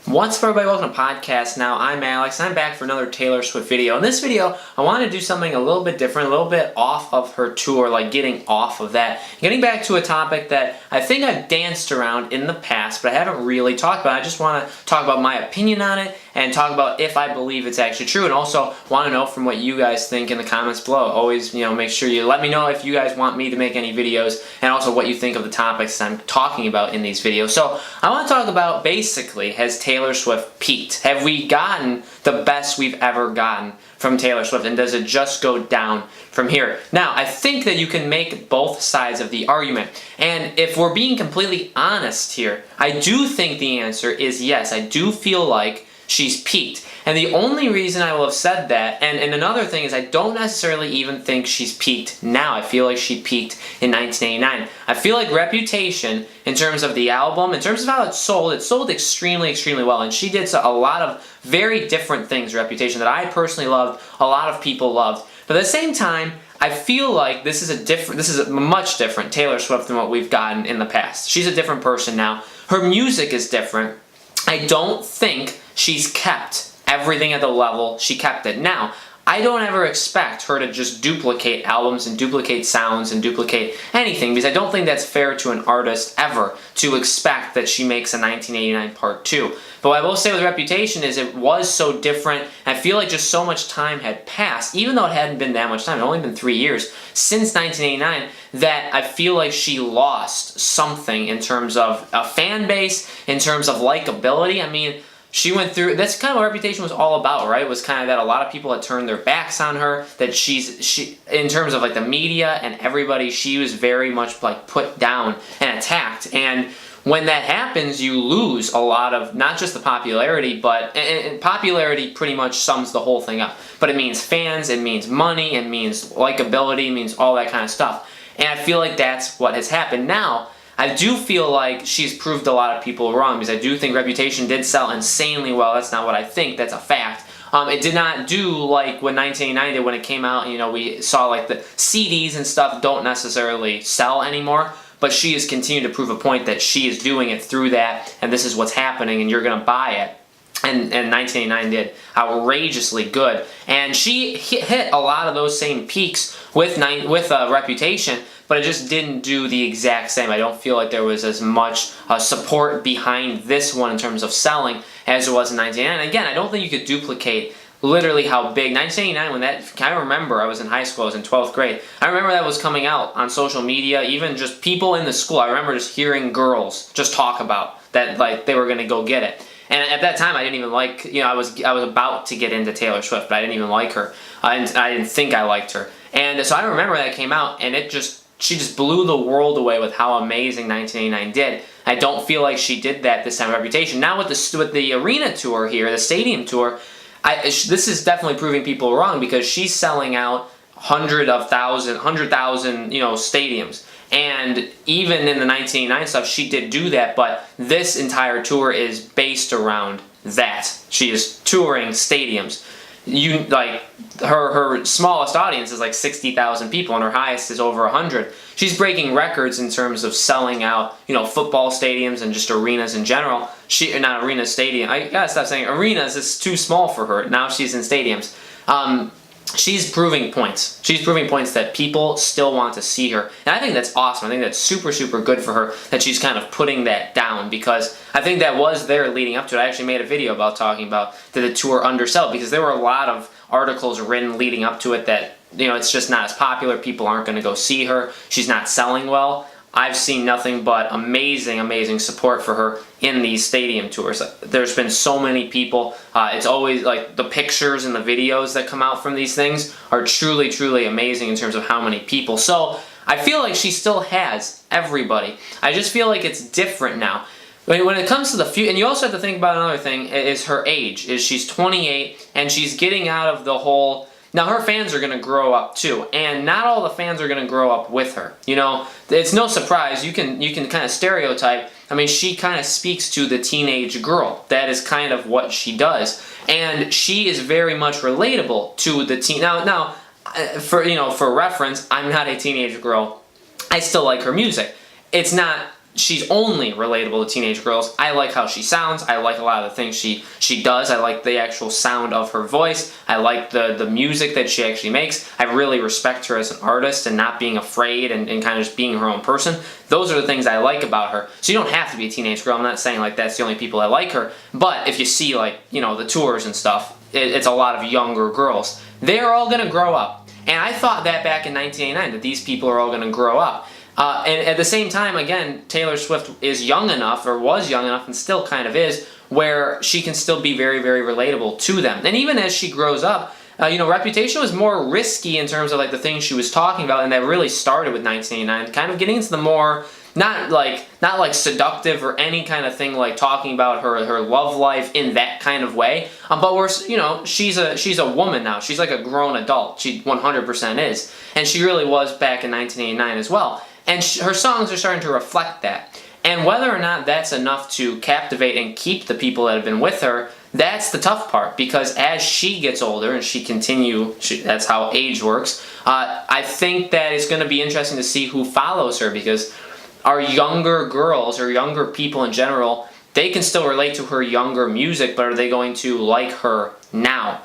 What's up, everybody? Welcome to Podcast Now. I'm Alex, and I'm back for another Taylor Swift video. In this video, I want to do something a little bit different, a little bit off of her tour, like getting off of that. Getting back to a topic that I think I've danced around in the past, but I haven't really talked about. I just want to talk about my opinion on it and talk about if I believe it's actually true, and also want to know from what you guys think in the comments below. Always, make sure you let me know if you guys want me to make any videos, and also what you think of the topics I'm talking about in these videos. So I want to talk about, basically, has Taylor Swift peaked? Have we gotten the best we've ever gotten from Taylor Swift, and does it just go down from here? Now, I think that you can make both sides of the argument, and if we're being completely honest here, I do think the answer is yes. I do feel like she's peaked. And the only reason I will have said that, and another thing is I don't necessarily even think she's peaked now. I feel like she peaked in 1989. I feel like Reputation, in terms of the album, in terms of how it sold extremely, extremely well. And she did a lot of very different things, Reputation, that I personally loved, a lot of people loved. But at the same time, I feel like this is a much different Taylor Swift than what we've gotten in the past. She's a different person now. Her music is different. I don't think she's kept everything at the level she kept it. Now, I don't ever expect her to just duplicate albums and duplicate sounds and duplicate anything, because I don't think that's fair to an artist ever to expect that she makes a 1989 part 2. But what I will say with Reputation is it was so different. I feel like just so much time had passed, even though it hadn't been that much time. It had only been 3 years since 1989, that I feel like she lost something in terms of a fan base, in terms of likability. I mean, she went through, that's kind of what Reputation was all about, right? It was kind of that a lot of people had turned their backs on her, that she in terms of like the media and everybody, she was very much like put down and attacked. And when that happens, you lose a lot of, not just the popularity, but, and popularity pretty much sums the whole thing up. But it means fans, it means money, it means likability, it means all that kind of stuff. And I feel like that's what has happened. Now, I do feel like she's proved a lot of people wrong, because I do think Reputation did sell insanely well. That's not what I think, that's a fact. It did not do like when 1989 did when it came out. We saw like the CDs and stuff don't necessarily sell anymore, but she has continued to prove a point that she is doing it through that, and this is what's happening, and you're going to buy it. And 1989 did outrageously good, and she hit a lot of those same peaks with Reputation, but it just didn't do the exact same. I don't feel like there was as much support behind this one in terms of selling as it was in 1989. Again, I don't think you could duplicate literally how big 1989, when that, I remember I was in high school, I was in 12th grade. I remember that was coming out on social media, even just people in the school. I remember just hearing girls just talk about that, like they were going to go get it. And at that time, I didn't even like, I was about to get into Taylor Swift, but I didn't even like her. I didn't think I liked her. And so I remember that came out, and she just blew the world away with how amazing 1989 did. I don't feel like she did that this time with Reputation. Now with the arena tour here, the stadium tour, this is definitely proving people wrong, because she's selling out 100,000 stadiums. And even in the 1989 stuff, she did do that, but this entire tour is based around that. She is touring stadiums. Her smallest audience is like 60,000 people, and her highest is over 100. She's breaking records in terms of selling out, football stadiums and just arenas in general. Not arena, stadium. I gotta stop saying arenas. It's too small for her. Now she's in stadiums. She's proving points. She's proving points that people still want to see her. And I think that's awesome. I think that's super, super good for her that she's kind of putting that down, because I think that was there leading up to it. I actually made a video about talking about did the tour undersell, because there were a lot of articles written leading up to it that, it's just not as popular. People aren't going to go see her. She's not selling well. I've seen nothing but amazing, amazing support for her in these stadium tours. There's been so many people. It's always like the pictures and the videos that come out from these things are truly, truly amazing in terms of how many people. So I feel like she still has everybody. I just feel like it's different now. When it comes to the future, and you also have to think about another thing, is her age. She's 28, and she's getting out of the whole... Now, her fans are going to grow up too, and not all the fans are going to grow up with her. It's no surprise. You can kind of stereotype. I mean, she kind of speaks to the teenage girl. That is kind of what she does, and she is very much relatable to the teen. Now, for reference, I'm not a teenage girl. I still like her music. It's not she's only relatable to teenage girls. I like how she sounds. I like a lot of the things she does. I like the actual sound of her voice. I like the music that she actually makes. I really respect her as an artist and not being afraid and kind of just being her own person. Those are the things I like about her. So you don't have to be a teenage girl. I'm not saying like that's the only people that like her. But if you see like, you know, the tours and stuff, it's a lot of younger girls. They're all going to grow up. And I thought that back in 1989, that these people are all going to grow up. And at the same time, again, Taylor Swift is young enough, or was young enough, and still kind of is, where she can still be very, very relatable to them. And even as she grows up, you know, Reputation was more risky in terms of like the things she was talking about, and that really started with 1989, kind of getting into the more, not like seductive or any kind of thing like talking about her love life in that kind of way. But we're, you know, she's a woman now. She's like a grown adult. She 100% is, and she really was back in 1989 as well. And her songs are starting to reflect that. And whether or not that's enough to captivate and keep the people that have been with her, that's the tough part. Because as she gets older and that's how age works, I think that it's going to be interesting to see who follows her. Because our younger girls, or younger people in general, they can still relate to her younger music, but are they going to like her now?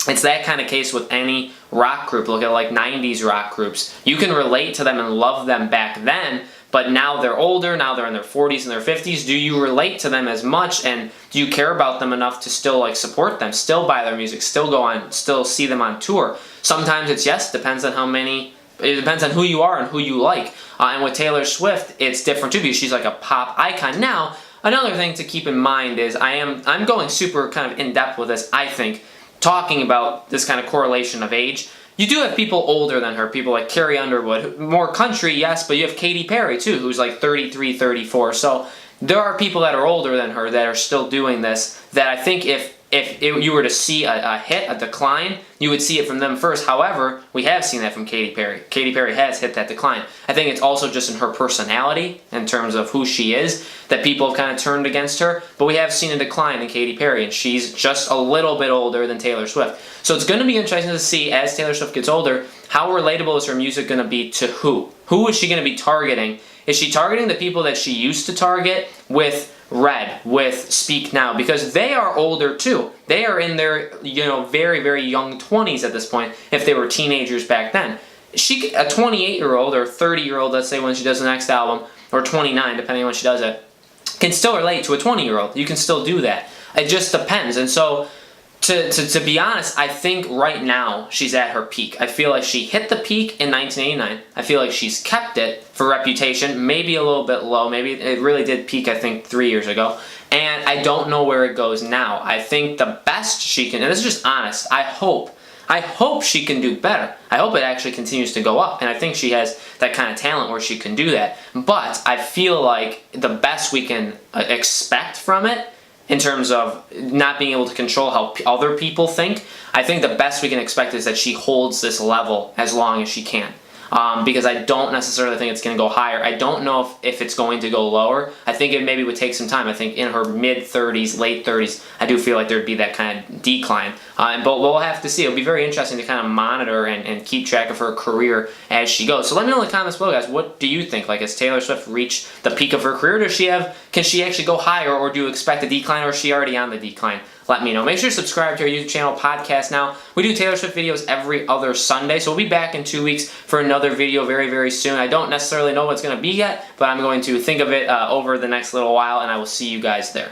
It's that kind of case with any rock group. Look at like 90s rock groups. You can relate to them and love them back then, but now they're older, now they're in their 40s and their 50s. Do you relate to them as much, and do you care about them enough to still like support them, still buy their music, still go on, still see them on tour? Sometimes it's yes, depends on how many, it depends on who you are and who you like. And with Taylor Swift, it's different too, because she's like a pop icon. Now, another thing to keep in mind is I'm going super kind of in-depth with this, I think, talking about this kind of correlation of age. You do have people older than her, people like Carrie Underwood, more country, yes, but you have Katy Perry too, who's like 33, 34. So there are people that are older than her that are still doing this, that I think if you were to see a decline, you would see it from them first. However, we have seen that from Katy Perry. Katy Perry has hit that decline. I think it's also just in her personality, in terms of who she is, that people have kind of turned against her. But we have seen a decline in Katy Perry, and she's just a little bit older than Taylor Swift. So it's going to be interesting to see, as Taylor Swift gets older, how relatable is her music going to be to who? Who is she going to be targeting? Is she targeting the people that she used to target with Red, with Speak Now? Because they are older too. They are in their, you know, very, very young 20s at this point, if they were teenagers back then. A 28-year-old or 30-year-old, let's say, when she does the next album, or 29, depending on when she does it, can still relate to a 20-year-old. You can still do that. It just depends. And so, to be honest, I think right now she's at her peak. I feel like she hit the peak in 1989. I feel like she's kept it for Reputation, maybe a little bit low. Maybe it really did peak, I think, 3 years ago. And I don't know where it goes now. I think the best she can, and this is just honest, I hope she can do better. I hope it actually continues to go up. And I think she has that kind of talent where she can do that. But I feel like the best we can expect from it, in terms of not being able to control how other people think, I think the best we can expect is that she holds this level as long as she can. Because I don't necessarily think it's going to go higher. I don't know if it's going to go lower. I think it maybe would take some time. I think in her mid-30s, late 30s, I do feel like there'd be that kind of decline. But we'll have to see. It'll be very interesting to kind of monitor and keep track of her career as she goes. So let me know in the comments below, guys. What do you think? Like, has Taylor Swift reached the peak of her career? Can she actually go higher, or do you expect a decline, or is she already on the decline? Let me know. Make sure to subscribe to our YouTube channel, Podcast Now. We do Taylor Swift videos every other Sunday, so we'll be back in 2 weeks for another video very, very soon. I don't necessarily know what it's going to be yet, but I'm going to think of it over the next little while, and I will see you guys there.